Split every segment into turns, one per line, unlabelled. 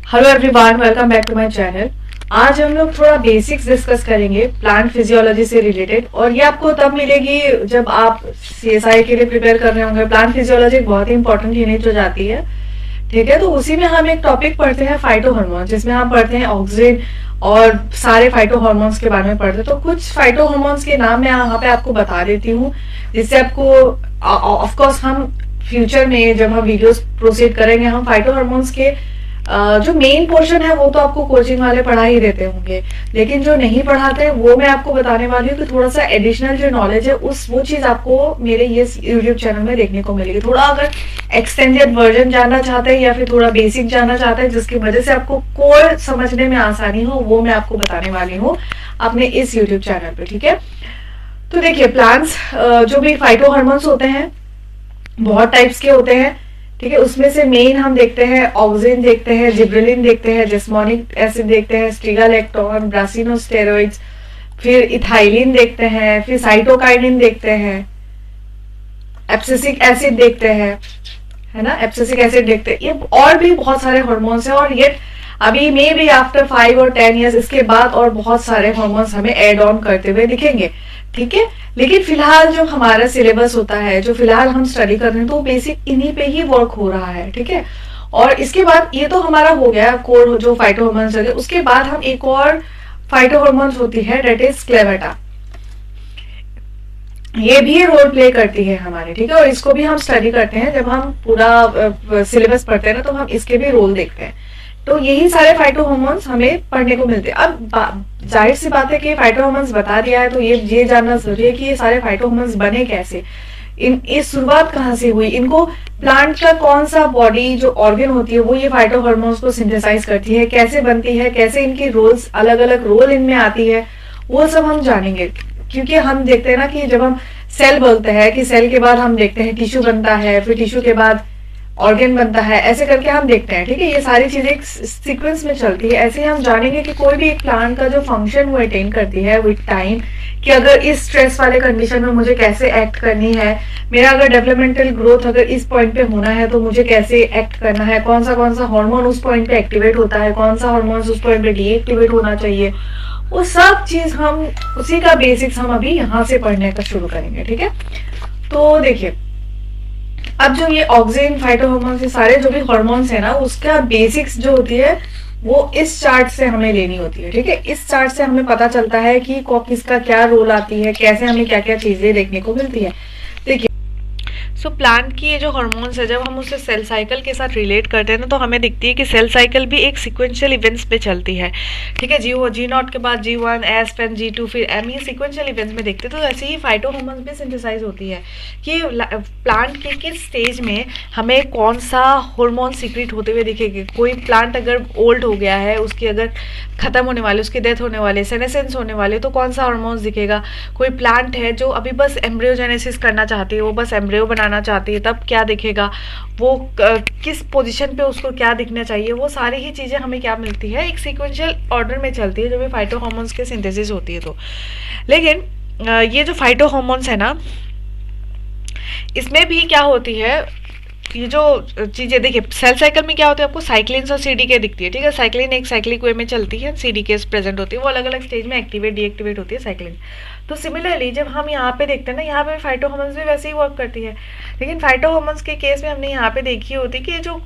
Hello everyone, welcome back to my channel. आज हम लोग थोड़ा बेसिक्स डिस्कस करेंगे प्लांट फिजियोलॉजी से रिलेटेड, और ये आपको तब मिलेगी जब आप सीएसआई के लिए प्रिपेयर कर रहे होंगे। प्लांट फिजियोलॉजी बहुत ही इंपॉर्टेंट यूनिट हो जाती है, ठीक है। तो उसी में हम एक टॉपिक पढ़ते हैं फाइटो हार्मोन्स, जिसमें हम पढ़ते हैं ऑक्सीजन और सारे फाइटो हार्मोन्स के बारे में पढ़ते हैं। तो कुछ फाइटो हार्मोन्स के नाम मैं यहाँ पे आपको बता देती हूँ, जिससे आपको ऑफ कोर्स हम फ्यूचर में जब हम वीडियोस प्रोसीड करेंगे, हम फाइटो हार्मोन्स के जो मेन पोर्शन है वो तो आपको कोचिंग वाले पढ़ा ही देते होंगे, लेकिन जो नहीं पढ़ाते वो मैं आपको बताने वाली हूँ कि थोड़ा सा एडिशनल जो नॉलेज है वो चीज आपको मेरे ये यूट्यूब चैनल में देखने को मिलेगी। थोड़ा अगर एक्सटेंडेड वर्जन जानना चाहते हैं या फिर थोड़ा बेसिक जानना चाहते हैं जिसकी वजह से आपको कोर समझने में आसानी हो, वो मैं आपको बताने वाली हूँ अपने इस यूट्यूब चैनल पे, ठीक है। तो देखिए, प्लांट्स जो भी फाइटो हार्मोन्स होते हैं बहुत टाइप्स के होते हैं, ठीक है। उसमें से मेन हम देखते हैं ऑक्सिन देखते हैं, जिब्रेलिन देखते हैं, जिस्मोनिक एसिड देखते हैं, स्ट्रिगालेक्टोन, ब्रासिनोस्टेरॉइड्स, फिर इथाइलिन देखते हैं, फिर साइटोकाइनिन देखते हैं, एब्सिसिक एसिड देखते हैं, है ना, एब्सिसिक एसिड देखते हैं। ये और भी बहुत सारे हार्मोन्स हैं, और ये अभी मे बी आफ्टर 5 और 10 ईयर्स इसके बाद और बहुत सारे हार्मोन्स हमें एड ऑन करते हुए दिखेंगे, ठीक है। लेकिन फिलहाल जो हमारा सिलेबस होता है, जो फिलहाल हम स्टडी कर रहे हैं, तो बेसिक इन्हीं पे ही वर्क हो रहा है, ठीक है। और इसके बाद ये तो हमारा हो गया कोर जो फाइटो हार्मोन्स है। उसके बाद हम एक और फाइटो हार्मोन्स होती है, डेट इज क्लेवेटा। ये भी रोल प्ले करती है हमारे, ठीक है। और इसको भी हम स्टडी करते हैं जब हम पूरा सिलेबस पढ़ते हैं ना, तो हम इसके भी रोल देखते हैं। तो यही सारे फाइटो हार्मोन्स हमें पढ़ने को मिलते हैं। अब जाहिर सी बात है कि फाइटो हार्मोन्स बता दिया है, तो ये जानना जरूरी है कि ये सारे फाइटो हार्मोन्स बने कैसे, इस शुरुआत कहाँ से हुई, इनको प्लांट का कौन सा बॉडी जो ऑर्गन होती है वो ये फाइटो हार्मोन्स को सिंथेसाइज करती है, कैसे बनती है, कैसे इनकी रोल्स अलग अलग रोल इनमें आती है, वो सब हम जानेंगे। क्योंकि हम देखते हैं ना कि जब हम सेल बोलते हैं कि सेल के बाद हम देखते हैं टिश्यू बनता है, फिर टिश्यू के बाद ऑर्गन बनता है, ऐसे करके हम देखते हैं, ठीक है। ये सारी चीजें एक सीक्वेंस में चलती है। ऐसे हम जानेंगे कि कोई भी एक प्लांट का जो फंक्शन वो अटेन करती है विद टाइम, कि अगर इस स्ट्रेस वाले कंडीशन में मुझे कैसे एक्ट करनी है, मेरा अगर डेवलपमेंटल ग्रोथ अगर इस पॉइंट पे होना है तो मुझे कैसे एक्ट करना है, कौन सा हार्मोन उस पॉइंट पे एक्टिवेट होता है, कौन सा हार्मोन उस पॉइंट पे डीएक्टिवेट होना चाहिए, वो सब चीज हम उसी का बेसिक्स हम अभी यहाँ से पढ़ने का शुरू करेंगे, ठीक है। तो देखिए, अब जो ये ऑक्सिन, फाइटो हार्मोन्स, ये सारे जो भी हार्मोन्स है ना, उसका बेसिक्स जो होती है वो इस चार्ट से हमें लेनी होती है, ठीक है। इस चार्ट से हमें पता चलता है कि किसका क्या रोल आती है, कैसे हमें क्या क्या चीजें देखने को मिलती है। देखिए, सो प्लांट की ये जो हार्मोन्स है, जब हम उसे सेल साइकिल के साथ रिलेट करते हैं ना, तो हमें दिखती है कि सेल साइकिल भी एक सिक्वेंशियल इवेंट्स पे चलती है, ठीक है। जी0 के बाद G1, S, फिर G2, फिर M, ये सिक्वेंशियल इवेंट्स में देखते हैं। तो ऐसे ही फाइटो हार्मोन्स भी सिंथेसाइज होती है कि प्लांट के किस स्टेज में हमें कौन सा हार्मोन सीक्रेट होते हुए दिखेगी। कोई प्लांट अगर ओल्ड हो गया है, उसकी अगर खत्म होने वाली, उसकी डेथ होने वाली, सेनेसेंस होने वाली, तो कौन सा हार्मोन्स दिखेगा। कोई प्लांट है जो अभी बस एम्ब्रियोजेनेसिस करना चाहती है, वो बस एम्ब्रियो बनाना चाहती है, तब क्या दिखेगा, वो किस पोजीशन पे उसको क्या दिखना चाहिए, वो सारी ही चीज़ें हमें क्या मिलती है, एक सीक्वेंशियल ऑर्डर में चलती है जो भी फाइटो हार्मोन्स के सिंथेसिस होती है। तो लेकिन ये जो फाइटो हार्मोन्स है ना, इसमें भी क्या होती है, ये जो चीजें देखिए, सेल साइकिल में क्या होता है, आपको साइक्लिन्स और सीडीके दिखती है, ठीक है। साइक्लिन एक साइक्लिक वे में चलती है, सीडीके प्रेजेंट होती है, वो अलग अलग स्टेज में एक्टिवेट डीएक्टिवेट होती है साइक्लिन। तो सिमिलरली जब हम यहाँ पे देखते हैं ना, यहाँ पे फाइटो हार्मोन्स भी वैसे ही वर्क करती है। लेकिन फाइटो हार्मोन्स के केस में हमने यहाँ पे देखी होती है कि जो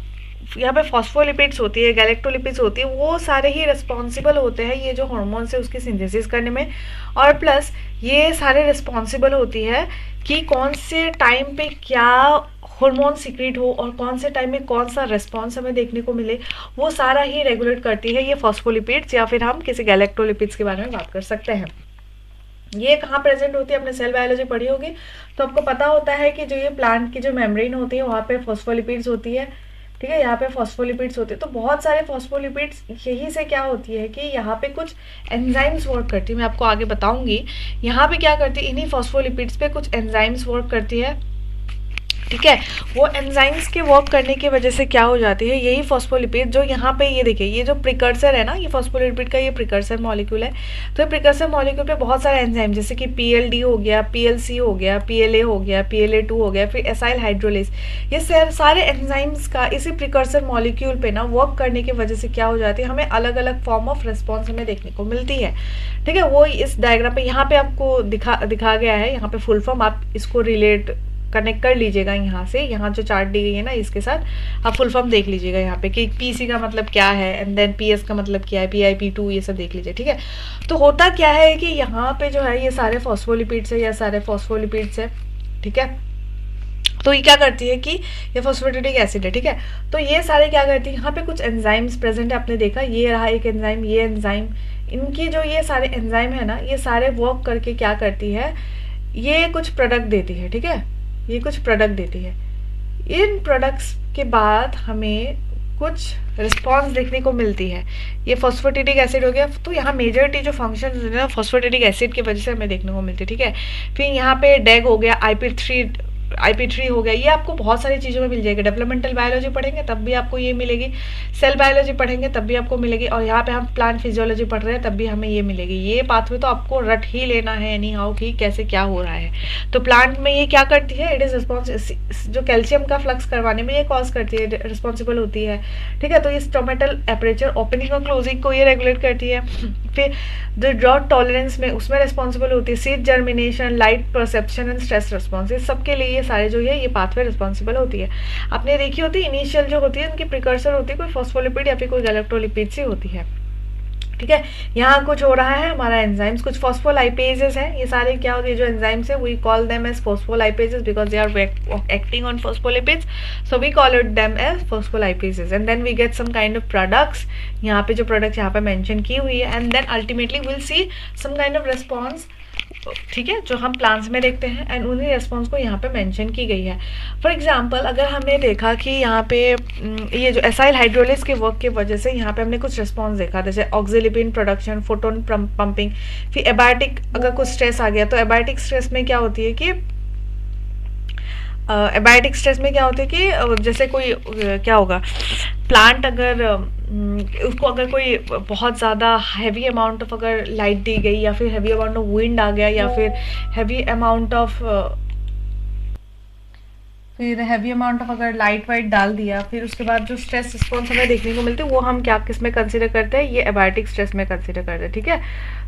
यहाँ पे फॉस्फोलिपिड्स होती है, गैलेक्टोलिपिड्स होती है, वो सारे ही रिस्पॉन्सिबल होते हैं ये जो हार्मोन्स है उसकी सिंथेसिस करने में। और प्लस ये सारे रिस्पॉन्सिबल होती है कि कौन से टाइम पे क्या हार्मोन सीक्रेट हो और कौन से टाइम में कौन सा रिस्पॉन्स हमें देखने को मिले, वो सारा ही रेगुलेट करती है ये फॉस्फोलिपिड्स, या फिर हम किसी गैलेक्टोलिपिड्स के बारे में बात कर सकते हैं। ये कहाँ प्रेजेंट होती है, आपने सेल बायोलॉजी पढ़ी होगी तो आपको पता होता है कि जो ये प्लांट की जो मेम्ब्रेन होती है वहाँ पे फॉस्फोलिपिड्स होती है, ठीक है। यहाँ पे फॉस्फोलिपिड्स होते हैं, तो बहुत सारे फॉस्फोलिपिड्स, यही से क्या होती है कि यहाँ पे कुछ एंजाइम्स वर्क करती है, मैं आपको आगे बताऊंगी। यहाँ पे क्या करती है, इन्हीं फॉस्फोलिपिड्स पे कुछ एंजाइम्स वर्क करती है, ठीक है। वो एंजाइम्स के वर्क करने की वजह से क्या हो जाती है, यही फॉस्फोलिपिड जो यहाँ पे ये देखिए, ये जो प्रिकर्सर है ना, ये फॉस्फोलिपिड का ये प्रिकर्सर मॉलिक्यूल है। तो ये प्रिकर्सर मॉलिक्यूल पे बहुत सारे एंजाइम जैसे कि PLD हो गया, PLC हो गया, PLA हो गया, PLA2 हो गया, फिर एसाइल हाइड्रोलेज, ये सारे एंजाइम्स का इसी प्रिकर्सर मॉलिक्यूल पे ना वर्क करने की वजह से क्या हो जाती है, हमें अलग अलग फॉर्म ऑफ रिस्पॉन्स हमें देखने को मिलती है। ठीक है, वो इस डायग्राम पे यहाँ पे आपको दिखा गया है, यहाँ पे फुल फॉर्म आप इसको रिलेट कनेक्ट कर लीजिएगा यहाँ से, यहाँ जो चार्ट दी गई है ना इसके साथ आप फुल फॉर्म देख लीजिएगा यहाँ पे कि PC का मतलब क्या है एंड देन PS का मतलब क्या है, PIP2 ये सब देख लीजिए। ठीक है, तो होता क्या है कि यहाँ पे जो है ये सारे फॉस्फोलिपिड्स है, या सारे फॉस्फोलिपिड्स है। ठीक है, तो ये क्या करती है कि ये फॉस्फेटिडिक एसिड है। ठीक है, तो ये सारे क्या करती है, यहाँ पे कुछ एंजाइम्स प्रेजेंट है, आपने देखा ये रहा एक एंजाइम, ये एंजाइम, इनकी जो ये सारे एंजाइम है ना, ये सारे वर्क करके क्या करती है, ये कुछ प्रोडक्ट देती है। ठीक है, ये कुछ प्रोडक्ट देती है। इन प्रोडक्ट्स के बाद हमें कुछ रिस्पॉन्स देखने को मिलती है। ये फॉस्फेटिडिक एसिड हो गया, तो यहाँ मेजॉरिटी जो फंक्शन है ना फॉस्फेटिडिक एसिड की वजह से हमें देखने को मिलती है। ठीक है, फिर यहाँ पे डेग हो गया, IP3 हो गया, ये आपको बहुत सारी चीज़ों में मिल जाएगी। डेवलपमेंटल बायोलॉजी पढ़ेंगे तब भी आपको ये मिलेगी, सेल बायोलॉजी पढ़ेंगे तब भी आपको मिलेगी, और यहाँ पे हम प्लांट फिजियोलॉजी पढ़ रहे हैं तब भी हमें ये मिलेगी। ये पाथवे तो आपको रट ही लेना है एनी हाउ कि कैसे क्या हो रहा है। तो प्लांट में ये क्या करती है, इट इज़ रिस्पॉन्स, जो कैल्शियम का फ्लक्स करवाने में ये कॉज करती है, रिस्पॉन्सिबल होती है। ठीक है, तो ये स्टोमेटल एपरेचर ओपनिंग और क्लोजिंग को ये रेगुलेट करती है। फिर जो ड्रॉट टॉलरेंस में उसमें रिस्पॉन्सिबल होती है, seed germination, light perception and stress response, इस सबके लिए ये सारे जो है ये पाथवे रिस्पॉन्सिबल होती है। आपने देखी होती है इनिशियल जो होती है उनकी प्रिकर्सर होती है कोई फॉस्फोलिपिड या फिर कोई गैलेक्टोलिपिड से होती है। ठीक है, यहाँ कुछ हो रहा है हमारा एंजाइम्स, कुछ फॉस्फोलाइपेजेस हैं, ये सारे क्या होते हैं जो एंजाइम्स है, we call them as phospholipases because they are acting on phospholipids, so we call it them as phospholipases and then we get some kind of products, यहाँ पे जो प्रोडक्ट्स यहाँ पे मेंशन की हुई है, and then ultimately will see some kind of response. ठीक है, जो हम प्लांट्स में देखते हैं एंड उन्हीं रेस्पॉन्स को यहाँ पे मेंशन की गई है। फॉर एग्जांपल अगर हमने देखा कि यहाँ पे ये जो एसाइल हाइड्रोलिस के वर्क की वजह से यहाँ पे हमने कुछ रेस्पॉन्स देखा, जैसे ऑक्सिलिपिन प्रोडक्शन, फोटोन पंपिंग, फिर एबायोटिक अगर कुछ स्ट्रेस आ गया तो एबायोटिक स्ट्रेस में क्या होती है कि एबायोटिक स्ट्रेस में क्या होता है कि जैसे कोई क्या होगा, प्लांट अगर उसको अगर कोई बहुत ज़्यादा हैवी अमाउंट ऑफ अगर लाइट दी गई, या फिर हैवी अमाउंट ऑफ विंड आ गया, या फिर हैवी अमाउंट ऑफ अगर लाइट वाइट डाल दिया, फिर उसके बाद जो स्ट्रेस रिस्पॉन्स हमें देखने को मिलती है वो हम क्या किस में कंसिडर करते हैं, ये एबायोटिक स्ट्रेस में कंसिडर करते हैं। ठीक है,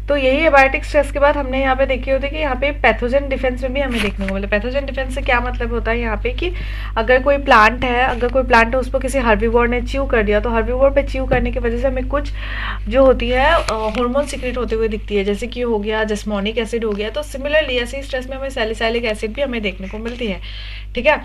तो यही एबायोटिक स्ट्रेस के बाद हमने यहाँ पे देखी होती है कि यहाँ पे पैथोजन डिफेंस में भी हमें देखने को मिले। पैथोजन डिफेंस से क्या मतलब होता है यहाँ पे कि अगर कोई प्लांट है उस पर किसी हर्बीवोर ने च्यू कर दिया, तो हर्बीवोर पे च्यू करने की वजह से हमें कुछ जो होती है हार्मोन सीक्रेट होते हुए दिखती है, जैसे कि हो गया जस्मोनिक एसिड हो गया। तो सिमिलरली ऐसे स्ट्रेस में हमें सैलिसाइलिक एसिड भी हमें देखने को मिलती है। ठीक है,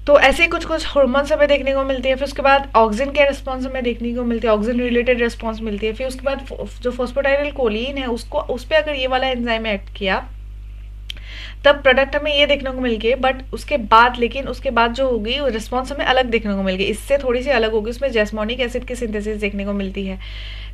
तो ऐसे ही कुछ हार्मोन्स हमें देखने को मिलती है। फिर उसके बाद ऑक्सीजन के रिस्पॉन्स हमें देखने को मिलती है, ऑक्सीजन रिलेटेड रिस्पॉन्स मिलती है। फिर उसके बाद जो फॉस्फोटाइल कोलिन है उसको उस पर अगर ये वाला एंजाइम एक्ट किया तब प्रोडक्ट हमें ये देखने को मिल गई, बट उसके बाद जो होगी रिस्पॉन्स हमें अलग देखने को मिल गई, इससे थोड़ी सी अलग होगी, उसमें जैस्मोनिक एसिड की सिंथेसिस देखने को मिलती है।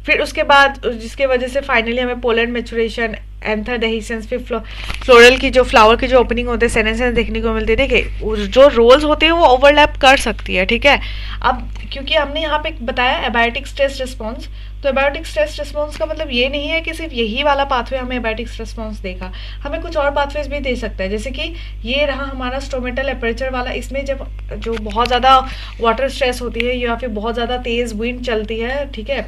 फिर उसके बाद जिसके वजह से फाइनली हमें पोलन मैचुरेशन, एंथर डेहिसेंस, फिर फ्लोरल की जो फ्लावर की जो ओपनिंग होते हैं सेनेसेंस देखने को मिलती है। देखिए जो रोल्स होते हैं वो ओवरलैप कर सकती है। ठीक है, अब क्योंकि हमने यहाँ पे बताया एबायोटिक स्ट्रेस रिस्पॉन्स, तो एबायोटिक स्ट्रेस रिस्पॉन्स का मतलब ये नहीं है कि सिर्फ यही वाला पाथवे हमें एबायोटिक रिस्पॉन्स देगा, हमें कुछ और पाथवेज भी दे सकता है। जैसे कि ये रहा हमारा स्टोमेटल एपरेचर वाला, इसमें जब जो बहुत ज़्यादा वाटर स्ट्रेस होती है या फिर बहुत ज़्यादा तेज़ विंड चलती है, ठीक है,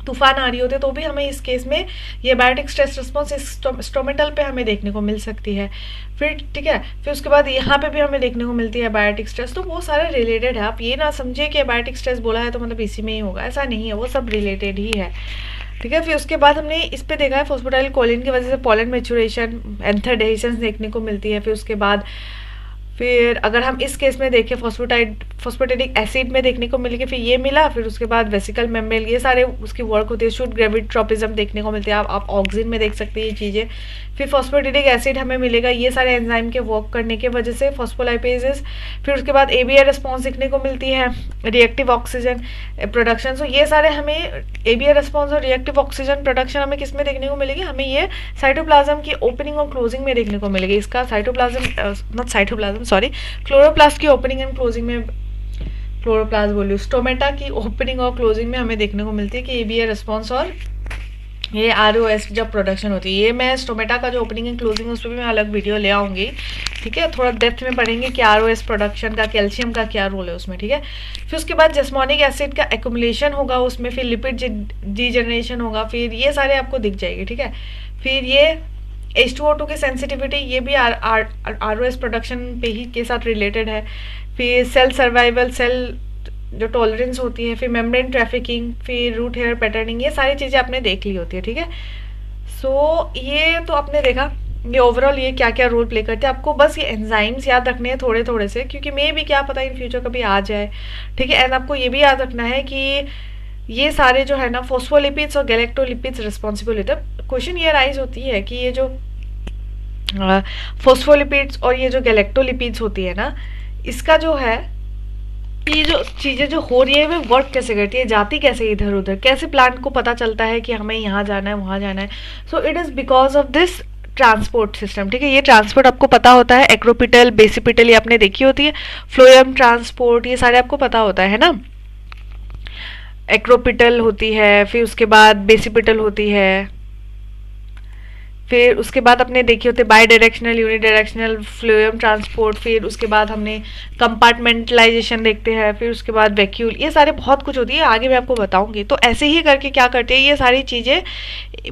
तूफान आ रही होते, तो भी हमें इस केस में ये एबायोटिक स्ट्रेस रिस्पॉन्स इस स्टोमेटल पे हमें देखने को मिल सकती है। फिर ठीक है, फिर उसके बाद यहाँ पे भी हमें देखने को मिलती है एबायोटिक स्ट्रेस। तो वो सारे रिलेटेड है, आप ये ना समझिए कि एबायोटिक स्ट्रेस बोला है तो मतलब इसी में ही होगा, ऐसा नहीं है, वो सब रिलेटेड ही है। ठीक है, फिर उसके बाद हमने इस पे देखा है फॉस्फोटाइल कोलिन की वजह से पोलन मैचुरेशन, एंथर डेहिसेंस देखने को मिलती है। फिर उसके बाद फिर अगर हम इस केस में देखें फॉस्फेटिडिक एसिड में देखने को मिलेगी, फिर ये मिला। फिर उसके बाद वेसिकल मेम्ब्रेन, ये सारे उसकी वर्क होती है। शुड ग्रेविट्रोपिज्म देखने को मिलती है, आप ऑक्सीजन में देख सकते हैं ये चीज़ें। फिर फॉस्फेटिडिक एसिड हमें मिलेगा ये सारे एंजाइम के वर्क करने की वजह से, फॉस्फोलाइपेजेस। फिर उसके बाद ABR रिस्पॉन्स दिखने को मिलती है, रिएक्टिव ऑक्सीजन प्रोडक्शन। सो ये सारे हमें ABR रिस्पॉन्स और रिएक्टिव ऑक्सीजन प्रोडक्शन हमें किस में देखने को मिलेगी, हमें ये साइटोप्लाज्म की ओपनिंग और क्लोजिंग में देखने को मिलेगी। इसका साइटोप्लाज्म सॉरी, क्लोरोप्लास्ट की ओपनिंग एंड क्लोजिंग में, क्लोरोप्लास्ट बोलियो, स्टोमेटा की ओपनिंग और क्लोजिंग में हमें देखने को मिलती है कि ये भी है रिस्पॉन्स, और ये ROS जब प्रोडक्शन होती है। ये मैं स्टोमेटा का जो ओपनिंग एंड क्लोजिंग है उस पर भी मैं अलग वीडियो ले आऊँगी, ठीक है, थोड़ा डेप्थ में पढ़ेंगे कि ROS प्रोडक्शन का, कैल्शियम का क्या रोल है उसमें, ठीक है। फिर उसके बाद जस्मोनिक एसिड का एक्यूमुलेशन होगा उसमें, फिर लिपिड डीजनरेशन होगा, फिर ये सारे आपको दिख जाएंगे, ठीक है। फिर ये H2O2 की सेंसिटिविटी, ये भी ROS प्रोडक्शन पे ही के साथ रिलेटेड है। फिर सेल सर्वाइवल, सेल जो टॉलरेंस होती है, फिर मेम्ब्रेन ट्रैफिकिंग, फिर रूट हेयर पैटर्निंग, ये सारी चीज़ें आपने देख ली होती है, ठीक है। सो ये तो आपने देखा ये ओवरऑल ये क्या क्या रोल प्ले करते हैं। आपको बस ये एंजाइम्स याद रखने हैं थोड़े थोड़े से, क्योंकि मे भी क्या पता इन फ्यूचर कभी आ जाए, ठीक है। एंड आपको ये भी याद रखना है कि ये सारे जो है ना फोस्फोलिपिड्स और गैलेक्टोलिपिड्स रिस्पॉन्सिबल होते हैं। क्वेश्चन ये राइज होती है कि ये जो फोस्फोलिपिड्स और ये जो गैलेक्टोलिपिड्स होती है ना, इसका जो है, ये जो चीज़ें जो हो रही है वे वर्क कैसे करती है, जाती कैसे इधर उधर, कैसे प्लांट को पता चलता है कि हमें यहाँ जाना है वहाँ जाना है। So it is because of this transport system, ठीक है। ये ट्रांसपोर्ट आपको पता होता है, एक्रोपिटल, बेसिपिटल ये आपने देखी होती है, फ्लोएम ट्रांसपोर्ट, ये सारे आपको पता होता है ना। एक्रोपिटल होती है, फिर उसके बाद बेसिपिटल होती है, फिर उसके बाद अपने देखे होते by directional, unidirectional, phloem transport, फिर उसके बाद हमने कंपार्टमेंटलाइजेशन देखते हैं, फिर उसके बाद वैक्यूल, ये सारे बहुत कुछ होती है, आगे मैं आपको बताऊंगी। तो ऐसे ही करके क्या करते हैं, ये सारी चीज़ें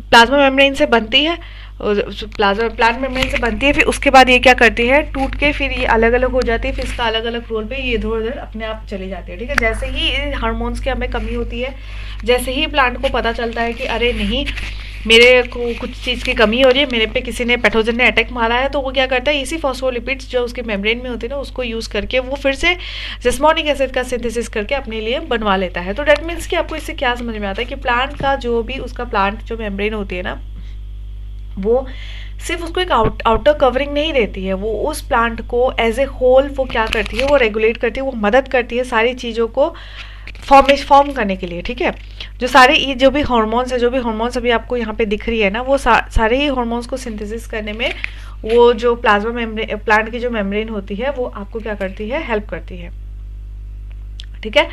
प्लाज्मा मेम्ब्रेन से बनती है, प्लाज्मा प्लांट मेम्ब्रेन से बनती है, फिर उसके बाद ये क्या करती है, टूट के फिर ये अलग अलग हो जाती है, फिर इसका अलग अलग रोल पे ये इधर उधर अपने आप चली जाती है, ठीक है। जैसे ही हार्मोन्स की हमें कमी होती है, जैसे ही प्लांट को पता चलता है कि अरे नहीं मेरे को कुछ चीज़ की कमी हो रही है, मेरे पे किसी ने पैथोजन ने अटैक मारा है, तो वो क्या करता है, इसी फॉस्फोलिपिड्स जो उसके मेम्ब्रेन में होते हैं ना उसको यूज़ करके वो फिर से जस्मोनिक एसिड का सिंथेसिस करके अपने लिए बनवा लेता है। तो डेट मीन्स कि आपको इससे क्या समझ में आता है कि प्लांट का जो भी उसका प्लांट जो मेम्ब्रेन होती है ना, वो सिर्फ उसको एक आउटर कवरिंग नहीं देती है, वो उस प्लांट को एज ए होल वो क्या करती है, वो रेगुलेट करती है, वो मदद करती है सारी चीज़ों को फॉर्म करने के लिए, ठीक है। जो सारे ये जो भी हार्मोन्स है, जो भी हार्मोन्स अभी आपको यहाँ पे दिख रही है ना, वो सारे ही हार्मोन्स को सिंथेसिस करने में वो जो प्लाज्मा मेम्ब्रेन, प्लांट की जो मेम्ब्रेन होती है वो आपको क्या करती है, हेल्प करती है, ठीक है।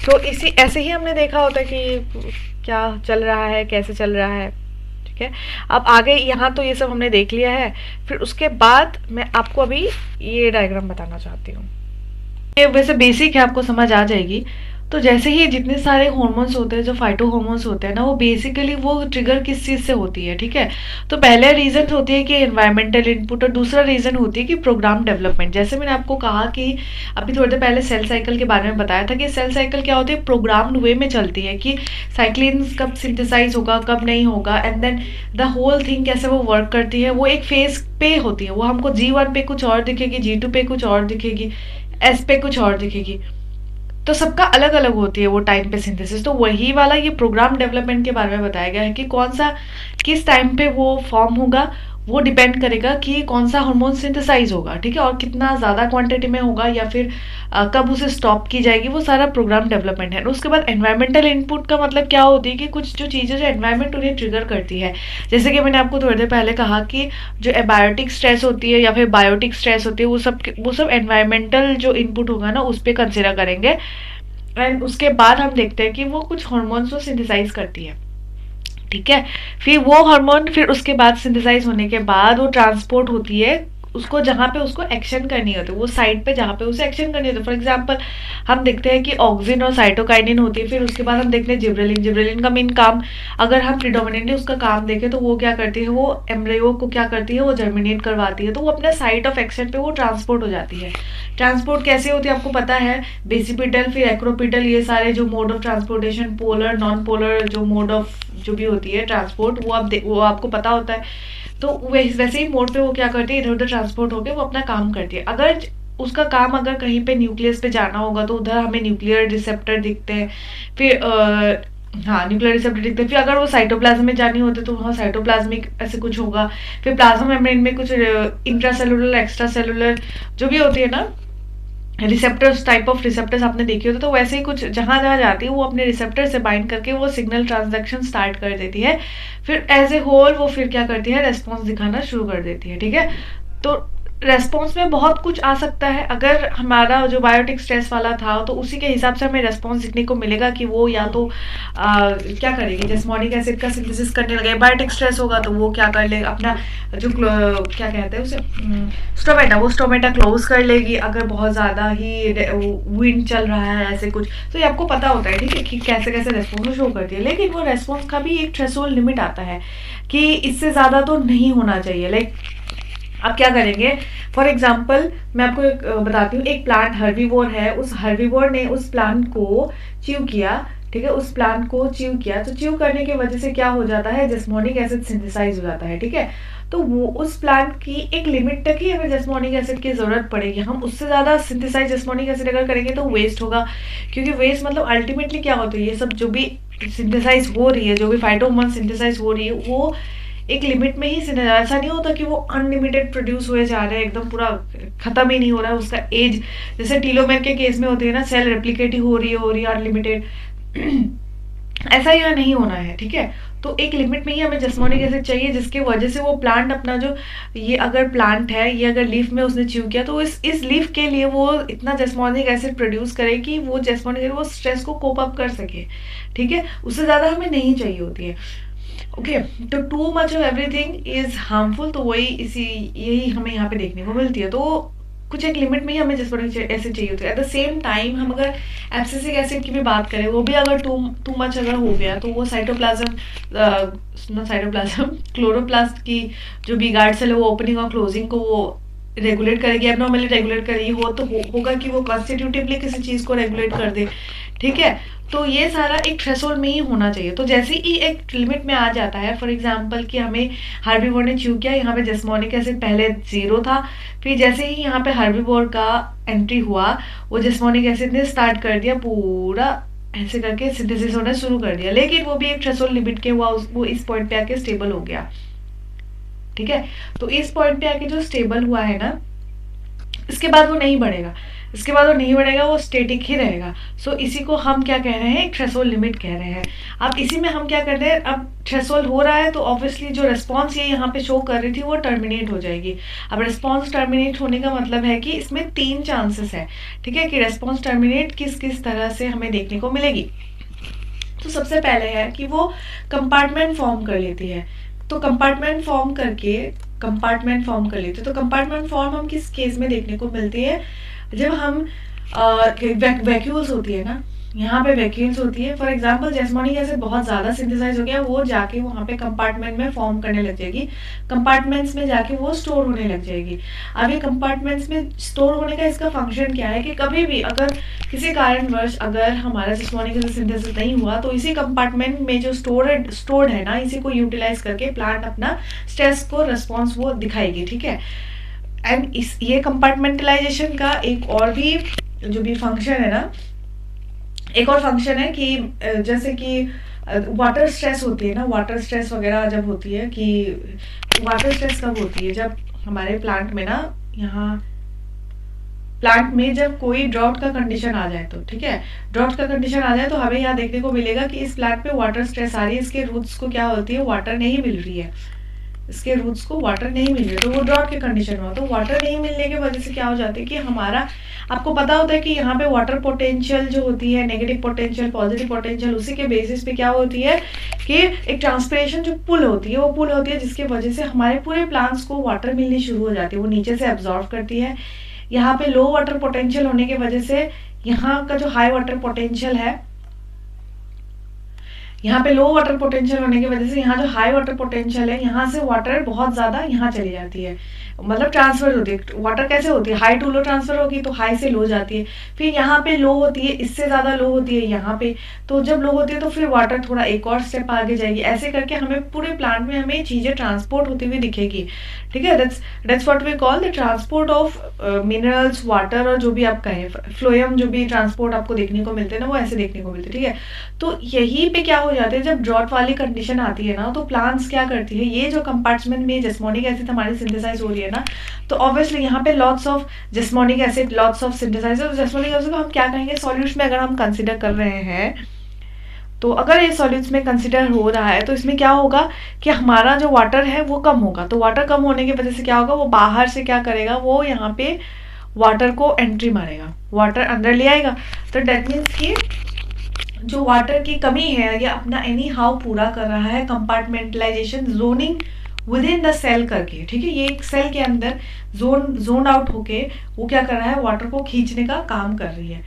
तो इसी ऐसे ही हमने देखा होता है कि क्या चल रहा है, कैसे चल रहा है, ठीक है। अब आगे यहाँ तो ये सब हमने देख लिया है, फिर उसके बाद मैं आपको अभी ये डायग्राम बताना चाहती हूँ। ये वैसे बेसिक है, आपको समझ आ जाएगी। तो जैसे ही जितने सारे हार्मोन्स होते हैं, जो फाइटो हार्मोन्स होते हैं ना, वो बेसिकली वो ट्रिगर किस चीज़ से होती है, ठीक है। तो पहले रीजन होती है कि एनवायरमेंटल इनपुट, और दूसरा रीजन होती है कि प्रोग्राम डेवलपमेंट। जैसे मैंने आपको कहा कि अभी थोड़ी देर पहले सेल साइकिल के बारे में बताया था कि सेल साइकिल क्या होती है, प्रोग्राम्ड वे में चलती है कि साइक्लिन कब सिंथेसाइज होगा, कब नहीं होगा, and then the whole thing कैसे वो वर्क करती है। वो एक फेज पे होती है, वो हमको G1 पे कुछ और दिखेगी, G2 पे कुछ और दिखेगी, S पे कुछ और दिखेगी, तो सबका अलग अलग होती है वो टाइम पे सिंथेसिस। तो वही वाला ये प्रोग्राम डेवलपमेंट के बारे में बताया गया है कि कौन सा किस टाइम पे वो फॉर्म होगा, वो डिपेंड करेगा कि कौन सा हार्मोन सिंथेसाइज होगा, ठीक है, और कितना ज़्यादा क्वांटिटी में होगा, या फिर कब उसे स्टॉप की जाएगी, वो सारा प्रोग्राम डेवलपमेंट है। उसके बाद एनवायरमेंटल इनपुट का मतलब क्या होती है कि कुछ जो चीज़ें जो एनवायरमेंट उन्हें ट्रिगर करती है, जैसे कि मैंने आपको थोड़ी देर पहले कहा कि जो एबायोटिक स्ट्रेस होती है या फिर बायोटिक स्ट्रेस होती है, वो सब एनवायरमेंटल जो इनपुट होगा ना उस पर कंसिडर करेंगे। एंड उसके बाद हम देखते हैं कि वो कुछ हार्मोन्स को सिंथेसाइज करती है, ठीक है। फिर वो हार्मोन फिर उसके बाद सिंथेसाइज होने के बाद वो ट्रांसपोर्ट होती है उसको जहाँ पे उसको एक्शन करनी होती है, वो साइड पे जहाँ पे उसे एक्शन करनी होती है। फॉर एग्जांपल हम देखते हैं कि ऑक्सिन और साइटोकाइनिन होती है, फिर उसके बाद हम देखते हैं जिब्रेलिन। जिब्रेलिन का मेन काम, अगर हम प्रिडोमिनेटली उसका काम देखें तो वो क्या करती है, वो एम्ब्रियो को क्या करती है, वो जर्मिनेट करवाती है, तो वो अपने साइट ऑफ एक्शन पे वो ट्रांसपोर्ट हो जाती है। ट्रांसपोर्ट कैसे होती है आपको पता है, बेसिपिटल फिर एक्रोपिटल, ये सारे जो mode of transportation, polar non polar जो मोड ऑफ जो भी होती है ट्रांसपोर्ट, वो आपको पता होता है। तो वैसे ही मोड पे वो क्या करती है, इधर उधर ट्रांसपोर्ट होकर वो अपना काम करती है। अगर उसका काम अगर कहीं पे न्यूक्लियस पे जाना होगा तो उधर हमें न्यूक्लियर रिसेप्टर दिखते हैं, फिर हाँ न्यूक्लियर रिसेप्टर दिखते हैं। फिर अगर वो साइटोप्लाज्म में जानी होती है तो वहाँ साइटोप्लाज्मिक ऐसे कुछ होगा। फिर प्लाज्मा मेम्ब्रेन में कुछ इंट्रासेलुलर एक्स्ट्रा सेलुलर जो भी होती है ना रिसेप्टर्स, टाइप ऑफ रिसेप्टर्स आपने देखे होते, तो वैसे ही कुछ जहाँ जहाँ जाती है वो अपने रिसेप्टर से बाइंड करके वो सिग्नल ट्रांजैक्शन स्टार्ट कर देती है। फिर एज ए होल वो फिर क्या करती है, रेस्पॉन्स दिखाना शुरू कर देती है, ठीक है। तो रेस्पॉन्स में बहुत कुछ आ सकता है। अगर हमारा जो बायोटिक स्ट्रेस वाला था तो उसी के हिसाब से हमें रेस्पॉन्स दिखने को मिलेगा कि वो या तो क्या करेगी, जस्मोनिक एसिड का सिंथेसिस करने लगे। बायोटिक स्ट्रेस होगा तो वो क्या कर लेगा, अपना जो क्या कहते हैं उसे, स्टोमेटा, वो स्टोमेटा क्लोज कर लेगी अगर बहुत ज़्यादा ही विंड चल रहा है ऐसे कुछ। तो ये आपको पता होता है, ठीक है, कि कैसे कैसे रेस्पॉन्स शो करती है। लेकिन वो रेस्पॉन्स का भी एक थ्रेशोल्ड लिमिट आता है कि इससे ज़्यादा तो नहीं होना चाहिए। लाइक आप क्या करेंगे, फॉर एग्जाम्पल मैं आपको एक बताती हूँ। एक प्लांट हर्बीवोर है, उस हर्बीवोर ने उस प्लांट को च्यू किया, ठीक है, उस प्लांट को च्यू किया, तो च्यू करने की वजह से क्या हो जाता है, जस्मोनिक एसिड सिंथेसाइज हो जाता है, ठीक है। तो वो उस प्लांट की एक लिमिट तक ही हमें जस्मोनिक एसिड की जरूरत पड़ेगी। हम उससे ज्यादा सिंथेसाइज जस्मोनिक एसिड अगर करेंगे तो वेस्ट होगा, क्योंकि वेस्ट मतलब अल्टीमेटली क्या होता है, ये सब जो भी सिंथेसाइज हो रही है, जो भी फाइटोहोर्मोन सिंथेसाइज हो रही है, वो एक लिमिट में ही ऐसा नहीं होता कि वो अनलिमिटेड प्रोड्यूस हुए जा रहे हैं, एकदम पूरा खत्म ही नहीं हो रहा है उसका एज। जैसे टीलोमेर के केस में होती है ना, सेल रेप्लिकेट ही हो रही है अनलिमिटेड। ऐसा यहाँ नहीं होना है, ठीक है। तो एक लिमिट में ही हमें जस्मोनिक एसिड चाहिए, जिसकी वजह से वो प्लांट अपना जो, ये अगर प्लांट है, ये अगर लीफ में उसने च्यू किया तो इस लीफ के लिए वो इतना जस्मोनिक एसिड प्रोड्यूस करे कि वो जस्मोनिक एसिड वो स्ट्रेस को कोप अप कर सके, ठीक है। उससे ज़्यादा हमें नहीं चाहिए होती है। ओके, तो too much of everything is harmful, तो वही यही हमें यहाँ पे देखने को मिलती है। तो कुछ एक लिमिट में ही हमें जस्मोनिक एसिड चाहिए होती है। एट द सेम टाइम हम अगर एब्सिसिक एसिड की भी बात करें, वो भी अगर टू मच अगर हो गया तो वो साइटोप्लाज्म क्लोरोप्लास्ट की जो भी गार्ड सेल है वो ओपनिंग और क्लोजिंग को वो रेगुलेट करेगी, एबनॉर्मली रेगुलेट करेगी। हो तो होगा कि वो कॉन्स्टिट्यूटिवली किसी चीज़ को रेगुलेट कर दे, ठीक है। तो ये सारा एक थ्रेशोल्ड में ही होना चाहिए। तो जैसे ही एक लिमिट में आ जाता है, फॉर एग्जांपल कि हमें हर्बीवोर ने च्यू किया, यहाँ पे जस्मोनिक एसिड पहले 0 था, फिर जैसे ही यहाँ पे हर्बीवोर का एंट्री हुआ, वो जस्मोनिक एसिड ने स्टार्ट कर दिया पूरा ऐसे करके सिंथेसिस होना शुरू कर दिया। लेकिन वो भी एक थ्रेशोल्ड लिमिट के हुआ, वो इस पॉइंट पे आके स्टेबल हो गया, ठीक है। तो इस पॉइंट पे आके जो स्टेबल हुआ है ना, इसके बाद वो नहीं बढ़ेगा, इसके बाद वो नहीं बढ़ेगा, वो स्टेटिक ही रहेगा। सो इसी को हम क्या कह रहे हैं, एक थ्रेशोल्ड लिमिट कह रहे हैं। अब इसी में हम क्या कर रहे हैं, अब थ्रेशोल्ड हो रहा है तो ऑब्वियसली जो रिस्पॉन्स ये यहाँ पे शो कर रही थी वो टर्मिनेट हो जाएगी। अब रिस्पॉन्स टर्मिनेट होने का मतलब है कि इसमें 3 चांसेस है, ठीक है, कि रिस्पॉन्स टर्मिनेट किस किस तरह से हमें देखने को मिलेगी। तो सबसे पहले है कि वो कंपार्टमेंट फॉर्म कर लेती है। तो कंपार्टमेंट फॉर्म कर लेते, तो कंपार्टमेंट फॉर्म हम किस केस में देखने को मिलती है, जब हम वैक्यूल्स होती है ना, यहाँ पे वैक्यूल्स होती है। फॉर एग्जांपल जस्मोनिक एसिड बहुत ज़्यादा सिंथेसाइज हो गया, वो जाके वहाँ पे कंपार्टमेंट में फॉर्म करने लग जाएगी, कंपार्टमेंट्स में जाके वो स्टोर होने लग जाएगी। अब ये कंपार्टमेंट्स में स्टोर होने का इसका फंक्शन क्या है कि कभी भी अगर किसी कारणवश अगर हमारा जस्मोनिक एसिड सिंथेसिस नहीं हुआ तो इसी कंपार्टमेंट में जो स्टोर्ड है ना, इसी को यूटिलाइज करके प्लांट अपना स्ट्रेस को रिस्पॉन्स वो दिखाएगी, ठीक है। एंड ये कंपार्टमेंटलाइजेशन का एक और भी जो भी फंक्शन है ना, एक और फंक्शन है कि जैसे कि वाटर स्ट्रेस होती है ना, वाटर स्ट्रेस वगैरह जब होती है, कि वाटर स्ट्रेस कब होती है, जब हमारे प्लांट में ना, यहाँ प्लांट में जब कोई ड्राउट का कंडीशन आ जाए तो, ठीक है, ड्राउट का कंडीशन आ जाए तो हमें यहाँ देखने को मिलेगा कि इस प्लांट पे वाटर स्ट्रेस आ रही है, इसके रूट्स को क्या होती है, वाटर नहीं मिल रही है, इसके रूट्स को वाटर नहीं मिल रही है, तो वो ड्रॉट के कंडीशन में। तो वाटर नहीं मिलने की वजह से क्या हो जाती है कि हमारा, आपको पता होता है कि यहाँ पे वाटर पोटेंशियल जो होती है, नेगेटिव पोटेंशियल, पॉजिटिव पोटेंशियल, उसी के बेसिस पे क्या होती है कि एक ट्रांसपिरेशन जो पुल होती है, वो पुल होती है, जिसके वजह से हमारे पूरे प्लांट्स को वाटर मिलनी शुरू हो जाती है, वो नीचे से एब्जॉर्व करती है। यहाँ पे लो वाटर पोटेंशियल होने की वजह से यहाँ का जो हाई वाटर पोटेंशियल है, यहाँ पे लो वाटर पोटेंशियल होने की वजह से यहाँ जो हाई वाटर पोटेंशियल है, यहाँ से वाटर बहुत ज्यादा यहाँ चली जाती है, मतलब ट्रांसफर होती है। वाटर कैसे होती है, हाई टू लो ट्रांसफर होगी, तो हाई से लो जाती है, फिर यहाँ पे लो होती है, इससे ज्यादा लो होती है यहाँ पे, तो जब लो होती है तो फिर वाटर थोड़ा एक और स्टेप आगे जाएगी, ऐसे करके हमें पूरे प्लांट में हमें चीजें ट्रांसपोर्ट होती हुई दिखेगी, ठीक है। That's what we call the transport of minerals, water, और जो भी आप कहें फ्लोएम, जो भी ट्रांसपोर्ट आपको देखने को मिलते हैं ना, वो ऐसे देखने को मिलते हैं, ठीक है। तो यही पे क्या हो जाते हैं, जब ड्रॉट वाली कंडीशन आती है ना, तो प्लांट्स क्या करती है, ये जो कंपार्टमेंट में जस्मोनिक एसिड हमारी सिंथेसाइज हो रही है ना, तो ऑब्वियसली यहाँ पे lots of jasmonic acid, lots of synthesize, तो जस्मोनिक एसिड को हम क्या कहेंगे, सॉल्यूशन में अगर हम कंसिडर कर रहे हैं तो अगर ये सॉल्यूट्स में कंसिडर हो रहा है तो इसमें क्या होगा कि हमारा जो वाटर है वो कम होगा। तो वाटर कम होने की वजह से क्या होगा, वो बाहर से क्या करेगा, वो यहाँ पे वाटर को एंट्री मारेगा, वाटर अंदर ले आएगा। तो डेट मीन्स कि जो वाटर की कमी है ये अपना एनी हाउ पूरा कर रहा है compartmentalisation, zoning within the cell करके, ठीक है। ये एक सेल के अंदर जोन आउट होके वो क्या कर रहा है, वाटर को खींचने का काम कर रही है,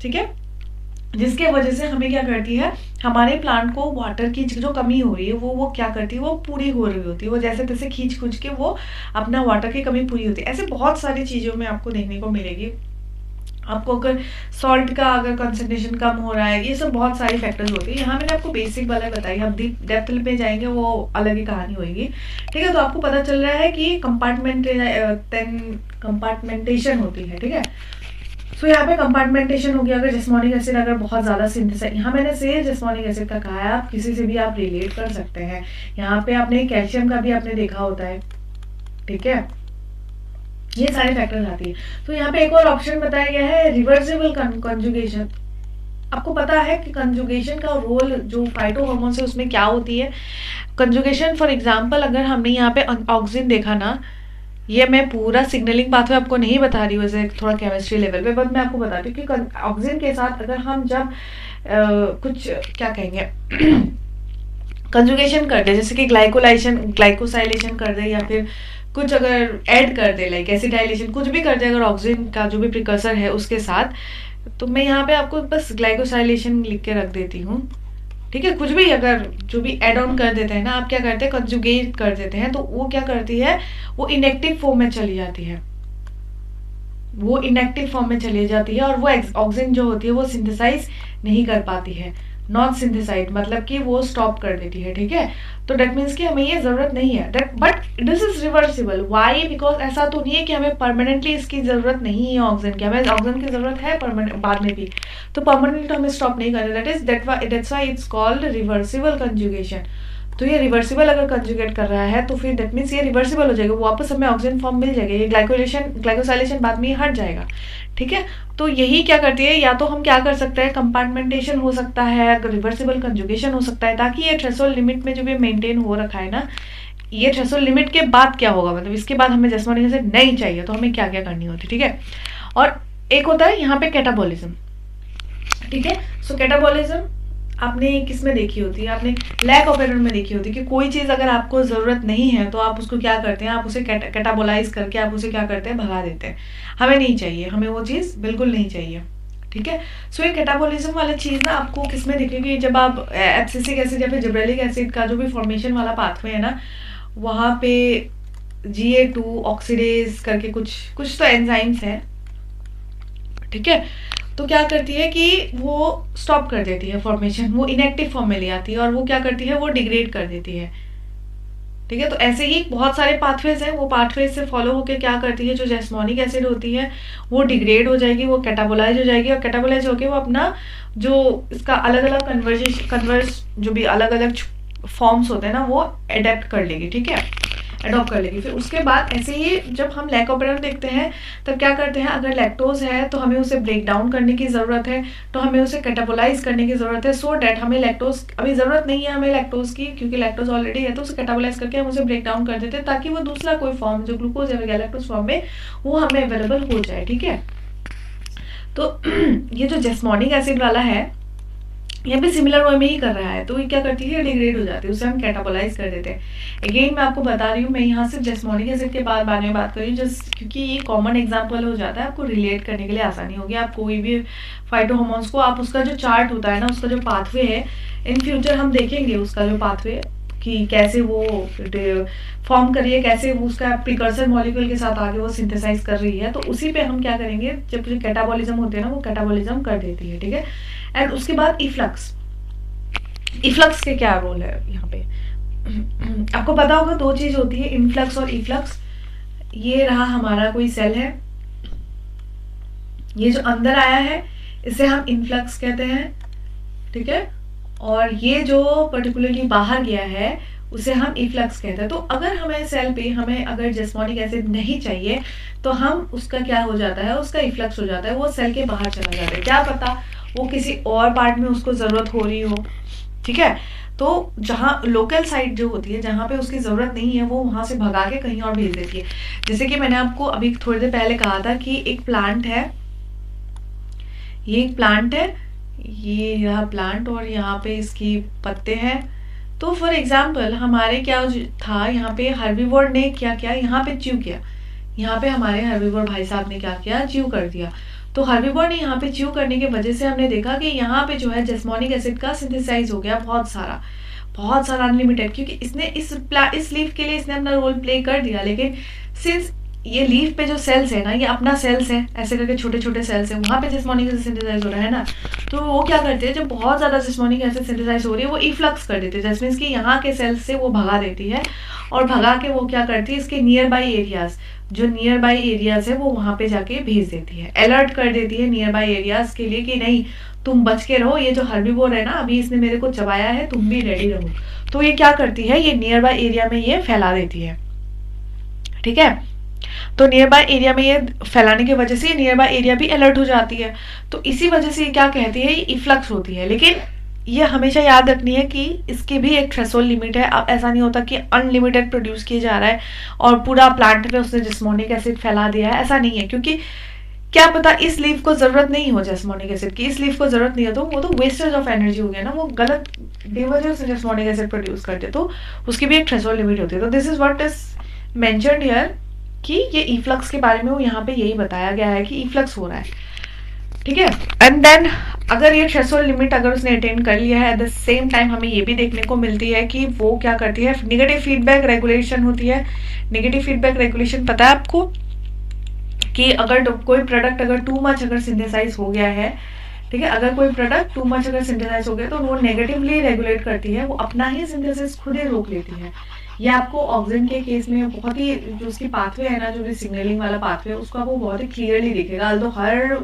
ठीक है। जिसके वजह से हमें क्या करती है, हमारे प्लांट को वाटर की जो कमी हो रही है वो क्या करती है, वो पूरी हो रही होती है, वो जैसे तैसे खींच खुच के वो अपना वाटर की कमी पूरी होती है। ऐसे बहुत सारी चीज़ों में आपको देखने को मिलेगी। आपको अगर सॉल्ट का अगर कंसंट्रेशन कम हो रहा है, ये सब बहुत सारी फैक्टर्स होती है। यहाँ मैंने आपको बेसिक वाला बताई, हम डीप डेप्थ में जाएंगे वो अलग ही कहानी होगी, ठीक है। तो आपको पता चल रहा है कि कंपार्टमेंटेशन होती है, ठीक है। तो यहाँ पे कंपार्टमेंटेशन हो गया। अगर जस्मोनिक एसिड अगर बहुत ज़्यादा सिंथेसाइज, यहाँ मैंने से जस्मोनिक एसिड का कहा है, आप किसी से भी आप रिलेट कर सकते हैं। यहाँ पे आपने कैल्शियम का भी आपने देखा होता है, ठीक है। ये सारे फैक्टर्स आती है। तो यहाँ पे एक और ऑप्शन बताया गया है रिवर्सिबल कंजुगेशन। आपको पता है कि कंजुगेशन का रोल जो फाइटो हार्मोन है उसमें क्या होती है। कंजुगेशन फॉर एग्जांपल अगर हमने यहाँ पे ऑक्सिन देखा ना, ये मैं पूरा सिग्नलिंग पाथवे आपको नहीं बता रही हूँ वैसे थोड़ा केमिस्ट्री लेवल पे, बट मैं आपको बताती हूँ कि ऑक्सिन के साथ अगर हम जब कुछ क्या कहेंगे कंजुगेशन कर दे, जैसे कि ग्लाइकोसाइलेशन कर दे, या फिर कुछ अगर ऐड कर दे लाइक एसिडाइलेशन, कुछ भी कर दे अगर ऑक्सीजन का जो भी प्रिकर्सर है उसके साथ, तो मैं यहाँ पे आपको बस ग्लाइकोसाइलेशन लिख के रख देती हूँ, ठीक है। कुछ भी अगर जो भी एड ऑन कर देते हैं ना, आप क्या करते हैं, कंजुगेट कर देते हैं, तो वो क्या करती है, वो इनएक्टिव फॉर्म में चली जाती है, वो इनएक्टिव फॉर्म में चली जाती है, और वो ऑक्सीजन जो होती है वो सिंथेसाइज नहीं कर पाती है, नॉन सिंथेसाइड, मतलब कि वो स्टॉप कर देती है, ठीक है। तो डेट मीन्स कि हमें ये जरूरत नहीं है, but this is reversible. Why? Because ऐसा तो नहीं है कि हमें परमानेंटली इसकी जरूरत नहीं है ऑक्सीजन की, हमें ऑक्सीजन की जरूरत है परमानेंट बाद में भी, तो परमानेंटली तो हमें स्टॉप नहीं करना। That's why it's called reversible conjugation. तो ये रिवर्सिबल अगर कंजुगेट कर रहा है तो फिर दैट मीन्स ये रिवर्सिबल हो जाएगा, वापस हमें ऑक्सीजन फॉर्म मिल जाएगा, ये ग्लाइकोसाइलेशन बाद में हट जाएगा, ठीक है। तो यही क्या करती है, या तो हम क्या कर सकते हैं, कंपार्टमेंटेशन हो सकता है, रिवर्सिबल कंजुगेशन हो सकता है, ताकि ये थ्रेशोल्ड लिमिट में जो भी मेंटेन हो रखा है ना, ये थ्रेशोल्ड लिमिट के बाद क्या होगा, मतलब इसके बाद हमें जस्मोनिक एसिड नहीं चाहिए तो हमें क्या क्या करनी होती है, ठीक है। और एक होता है यहाँ पे कैटाबॉलिज्म, ठीक है। सो कैटाबॉलिज्म आपने किस में देखी होती है, आपने लैक ऑपरेटर में देखी होती है कि कोई चीज़ अगर आपको ज़रूरत नहीं है तो आप उसको क्या करते हैं, आप उसे कैटाबोलाइज करके आप उसे क्या करते हैं, भगा देते हैं, हमें नहीं चाहिए, हमें वो चीज़ बिल्कुल नहीं चाहिए, ठीक है। सो ये कैटाबोलिज्म वाली चीज़ ना आपको किस में दिखेगी, जब आप एब्सिसिक एसिड या फिर जिब्रेलिक एसिड का जो भी फॉर्मेशन वाला पाथवे है ना, वहाँ पे Ga2 ऑक्सीडेज करके कुछ तो एंजाइम्स हैं, ठीक है। तो क्या करती है कि वो स्टॉप कर देती है फॉर्मेशन, वो इनएक्टिव फॉर्म में ले आती है, और वो क्या करती है, वो डिग्रेड कर देती है, ठीक है। तो ऐसे ही बहुत सारे पाथवेज हैं, वो पाथवेज से फॉलो होकर क्या करती है, जो जैस्मोनिक एसिड होती है वो डिग्रेड हो जाएगी, वो कैटाबोलाइज हो जाएगी, और कैटाबोलाइज होकर वो अपना जो इसका अलग अलग कन्वर्स जो भी अलग अलग फॉर्म्स होते हैं ना, वो अडेप्ट कर लेगी, ठीक है, अडॉप्ट कर लेगी। फिर उसके बाद ऐसे ही जब हम लैक ऑपरेटर देखते हैं तब क्या करते हैं, अगर लैक्टोज है तो हमें उसे ब्रेक डाउन करने की ज़रूरत है, तो हमें उसे कैटाबोलाइज करने की ज़रूरत है, सो डैट हमें लैक्टोज अभी ज़रूरत नहीं है हमें लैक्टोज की, क्योंकि लैक्टोज ऑलरेडी है, तो उसे कैटाबोलाइज करके हम उसे ब्रेक डाउन कर देते हैं, ताकि वो दूसरा कोई फॉर्म जो ग्लूकोज या गैलेक्टोज फॉर्म में वो हमें अवेलेबल हो जाए, ठीक है। तो ये जो जैस्मोनिक एसिड वाला है ये भी सिमिलर वे में ही कर रहा है, तो ये क्या करती है, डिग्रेड हो जाती है, उसे हम कैटाबोलाइज कर देते हैं। अगेन मैं आपको बता रही हूँ, मैं यहाँ सिर्फ जैस्मोनिक एसिड के बारे में बात कर रही हूँ, जस्ट क्योंकि ये कॉमन एग्जांपल हो जाता है, आपको रिलेट करने के लिए आसानी होगी। आप कोई भी फाइटोहॉर्मोन्स को आप उसका जो चार्ट होता है ना, उसका जो पाथवे है, इन फ्यूचर हम देखेंगे उसका जो पाथवे कि कैसे वो फॉर्म कर रही है, कैसे वो उसका प्रिकर्सर मॉलिक्यूल के साथ आगे वो सिंथेसाइज कर रही है, तो उसी पे हम क्या करेंगे, जब जो कैटाबॉलिज्म होते हैं ना, वो कैटाबॉलिज्म कर देती है, ठीक है। एंड उसके बाद इफ्लक्स के क्या रोल है यहाँ पे, आपको पता होगा दो चीज होती है, इनफ्लक्स और इफ्लक्स। ये रहा हमारा कोई सेल है, ये जो अंदर आया है इसे हम इनफ्लक्स कहते हैं, ठीक है, और ये जो पर्टिकुलरली बाहर गया है उसे हम इफ्लक्स कहते हैं। तो अगर हमें सेल पे हमें अगर जैस्मोनिक एसिड नहीं चाहिए तो हम उसका क्या हो जाता है, उसका इफ्लक्स हो जाता है, वो सेल के बाहर चला जाता है। क्या पता वो किसी और पार्ट में उसको ज़रूरत हो रही हो, ठीक है। तो जहाँ लोकल साइट जो होती है, जहाँ पे उसकी ज़रूरत नहीं है, वो वहाँ से भगा के कहीं और भेज देती है। जैसे कि मैंने आपको अभी थोड़ी देर पहले कहा था कि एक प्लांट है, ये एक प्लांट है, ये रहा प्लांट और यहाँ पे इसकी पत्ते हैं। तो फॉर एग्जाम्पल हमारे क्या था, यहाँ पे हर्बीवोर ने क्या किया, यहाँ पे च्यू किया, यहाँ पे हमारे हर्बीवोर भाई साहब ने क्या किया, च्यू कर दिया। तो हर्बीवोर ने यहाँ पे च्यू करने की वजह से हमने देखा कि यहाँ पे जो है जस्मोनिक एसिड का सिंथेसाइज हो गया बहुत सारा अनलिमिटेड, क्योंकि इसने इस लीफ के लिए इसने अपना रोल प्ले कर दिया। लेकिन सिंस ये लीफ पे जो सेल्स है ना, ये अपना सेल्स है, ऐसे करके छोटे छोटे सेल्स है, वहाँ पे जिस्मोनिक एसिड सिंथेसाइज हो रहा है ना, तो वो क्या करते हैं, जब बहुत ज़्यादा जिस्मोनिक एसिड सिंथेसाइज हो रही है, वो इफ्लक्स कर देते हैं, दैट मीन्स कि यहाँ के सेल्स से वो भगा देती है, और भगा के वो क्या करती है, इसके नियर बाई एरियाज, जो नियर बाई एरियाज है वो वहाँ पे जाके भेज देती है, अलर्ट कर देती है नियर बाई एरियाज के लिए कि नहीं, तुम बच के रहो, ये जो हर्बीवोर है ना, अभी इसने मेरे को चबाया है, तुम भी रेडी रहो। तो ये क्या करती है, ये नियर बाई एरिया में ये फैला देती है, ठीक है। तो नियर बाय एरिया में ये फैलाने की वजह से ये नियर बाय एरिया भी अलर्ट हो जाती है। तो इसी वजह से ये क्या कहती है, ये इफ्लक्स होती है। लेकिन ये हमेशा याद रखनी है कि इसकी भी एक थ्रेशोल्ड लिमिट है। अब ऐसा नहीं होता कि अनलिमिटेड प्रोड्यूस किया जा रहा है और पूरा प्लांट में उसने जिस्मोनिक एसिड फैला दिया है, ऐसा नहीं है। क्योंकि क्या पता इस लीफ को जरूरत नहीं हो जिस्मोनिक एसिड की, इस लीफ को जरूरत नहीं है, तो वो तो वेस्टेज ऑफ एनर्जी हो गया ना, वो गलत बेवजह से जिस्मोनिक एसिड प्रोड्यूस करते, तो उसकी भी एक थ्रेशोल्ड लिमिट होती है। तो this is what is mentioned here कि ये इफ्लक्स के बारे में वो यहाँ पे यही बताया गया है कि इफ्लक्स हो रहा है, ठीक है। एंड देन अगर ये थ्रेशोल्ड लिमिट अगर उसने अटेन कर लिया है, एट द सेम टाइम हमें ये भी देखने को मिलती है कि वो क्या करती है, नेगेटिव फीडबैक रेगुलेशन होती है। नेगेटिव फीडबैक रेगुलेशन पता है आपको कि अगर कोई प्रोडक्ट अगर टू मच अगर सिंथेसाइज हो गया है, ठीक है, अगर कोई प्रोडक्ट टू मच अगर सिंथेसाइज हो गया तो वो नेगेटिवली रेगुलेट करती है, वो अपना ही सिंथेसिस खुद ही रोक लेती है। ये आपको ऑक्सीजन के केस में बहुत ही जो उसकी पाथवे है ना, जो भी सिग्नलिंग वाला पाथवे है, उसका वो बहुत ही क्लियरली दिखेगा। तो हर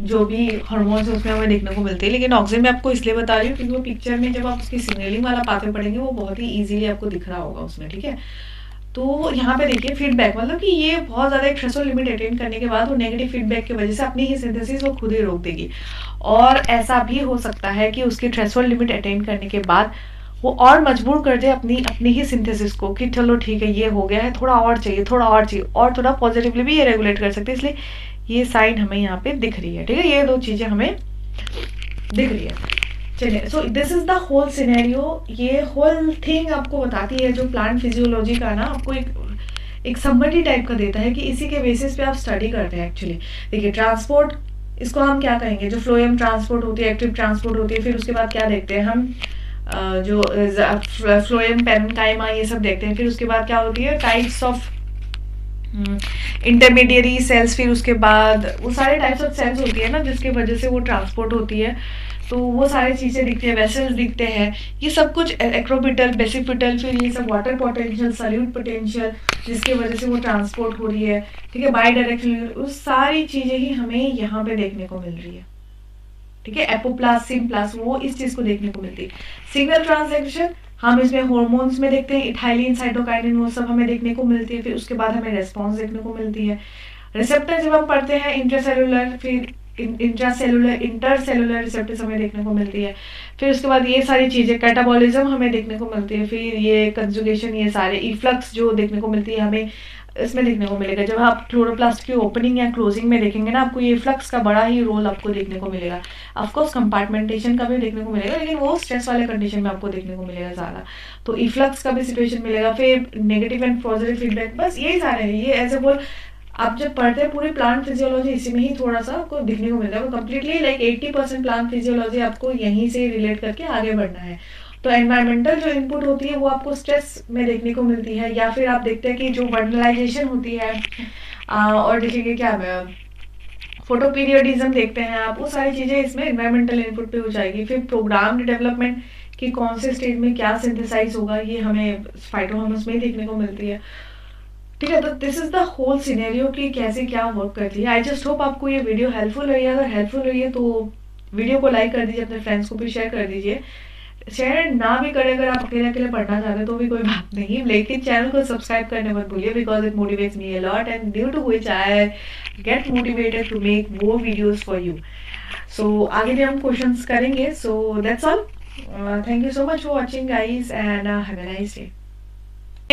जो भी हार्मोन्स है उसमें हमें देखने को मिलते हैं, लेकिन ऑक्सीजन में आपको इसलिए बता रही हूँ क्योंकि वो पिक्चर में जब आप उसकी सिग्नलिंग वाला पाथवे पढ़ेंगे वो बहुत ही ईजिली आपको दिख रहा होगा उसमें, ठीक है। तो यहाँ पे देखिए फीडबैक, मतलब कि ये बहुत ज़्यादा एक थ्रेशोल्ड लिमिट अटेन करने के बाद वो नेगेटिव फीडबैक की वजह से अपनी ही सिंथेसिस वो खुद ही रोक देगी। और ऐसा भी हो सकता है कि उसकी थ्रेशोल्ड लिमिट अटेन करने के बाद वो और मजबूर कर दे अपनी ही सिंथेसिस को कि चलो ठीक है ये हो गया है, थोड़ा और चाहिए, और थोड़ा पॉजिटिवली भी ये रेगुलेट कर सकते हैं। इसलिए ये साइन हमें यहाँ पे दिख रही है, ठीक है, ये दो चीज़ें हमें दिख रही है। चलिए, so this is the whole scenario. ये होल थिंग आपको बताती है जो प्लांट फिजियोलॉजी का ना, आपको एक समरी टाइप का देता है कि इसी के बेसिस पे आप स्टडी करते हैं एक्चुअली। देखिए ट्रांसपोर्ट, इसको हम क्या कहेंगे, जो फ्लोएम ट्रांसपोर्ट होती है, एक्टिव ट्रांसपोर्ट होती है, फिर उसके बाद क्या देखते हैं हम, जो फ्लोएम पेरेन्काइमा ये सब देखते हैं। फिर उसके बाद क्या होती है, टाइप्स ऑफ इंटरमीडिएरी सेल्स, फिर उसके बाद वो सारे टाइप्स ऑफ सेल्स होती है ना जिसके वजह से वो ट्रांसपोर्ट होती है, तो वो सारी चीज़ें दिखती है, वेसल्स दिखते हैं, ये सब कुछ एक्रोपिटल, बेसिपिटल, फिर ये सब वाटर पोटेंशियल, सल्यूट पोटेंशियल, जिसकी वजह से वो ट्रांसपोर्ट हो रही है, ठीक है, बाई डायरेक्शनल, उस सारी चीज़ें ही हमें यहाँ पे देखने को मिल रही है, ठीक है। एपोप्लास्ट, सिम्प्लास्ट, वो इस चीज़ को देखने को मिलती है। सिग्नल ट्रांसडक्शन हम इसमें हार्मोन्स में देखते हैं, इथाइलिन, साइटोकाइनिन, वो सब हमें देखने को मिलती है। फिर उसके बाद हमें रेस्पॉन्स देखने को मिलती है। रिसेप्टर जब हम पढ़ते हैं इंट्रासेलुलर, फिर इंटरसेलुलर रिसेप्टर्स हमें देखने को मिलती है। फिर उसके बाद ये सारी चीज़ें, कैटाबॉलिज्म हमें देखने को मिलती है। फिर ये कंजुगेशन, ये सारे इफ्लक्स जो देखने को मिलती है हमें इसमें देखने को मिलेगा। जब आप क्लोरोप्लास्ट की ओपनिंग या क्लोजिंग में देखेंगे ना, आपको ये फ्लक्स का बड़ा ही रोल आपको देखने को मिलेगा। ऑफकोर्स कंपार्टमेंटेशन का भी देखने को मिलेगा, लेकिन वो स्ट्रेस वाले कंडीशन में आपको देखने को मिलेगा ज़्यादा। तो इफ्लक्स का भी सिचुएशन मिलेगा। फिर नेगेटिव एंड पॉजिटिव फीडबैक, बस यही सारे हैं। ये एज ए होल आप जब पढ़ते हैं पूरी प्लांट फिजियोलॉजी इसी में ही थोड़ा सा आपको दिखने को मिलता है। वो कम्प्लीटली लाइक 80% प्लांट फिजियोलॉजी आपको यहीं से रिलेट करके आगे बढ़ना है। तो एनवायरमेंटल जो इनपुट होती है वो आपको स्ट्रेस में देखने को मिलती है, या फिर आप देखते हैं कि जो वर्नलाइजेशन होती है और देखिए क्या फोटो पीरियडिज्म देखते हैं आप, वो सारी चीज़ें इसमें एनवायरमेंटल इनपुट पे हो जाएगी। फिर प्रोग्राम्ड डेवलपमेंट कि कौन से स्टेज में क्या सिंथेसाइज होगा, ये हमें फाइटोहॉर्मोन्स में ही देखने को मिलती है, ठीक है। तो this is the whole scenario कि कैसे क्या वर्क करती है। आई जस्ट होप आपको ये वीडियो हेल्पफुल रही है। अगर हेल्पफुल रही है तो वीडियो को लाइक कर दीजिए, अपने फ्रेंड्स को भी शेयर कर दीजिए। शेयर ना भी करें, अगर आप अकेले अकेले पढ़ना चाहते हैं तो भी कोई बात नहीं, लेकिन चैनल को सब्सक्राइब करने मत भूलिए, because it motivates me a lot and due to which I get motivated to make more videos for you. So आगे भी हम क्वेश्चंस करेंगे. So that's all. Thank you so much for watching guys and have a nice day.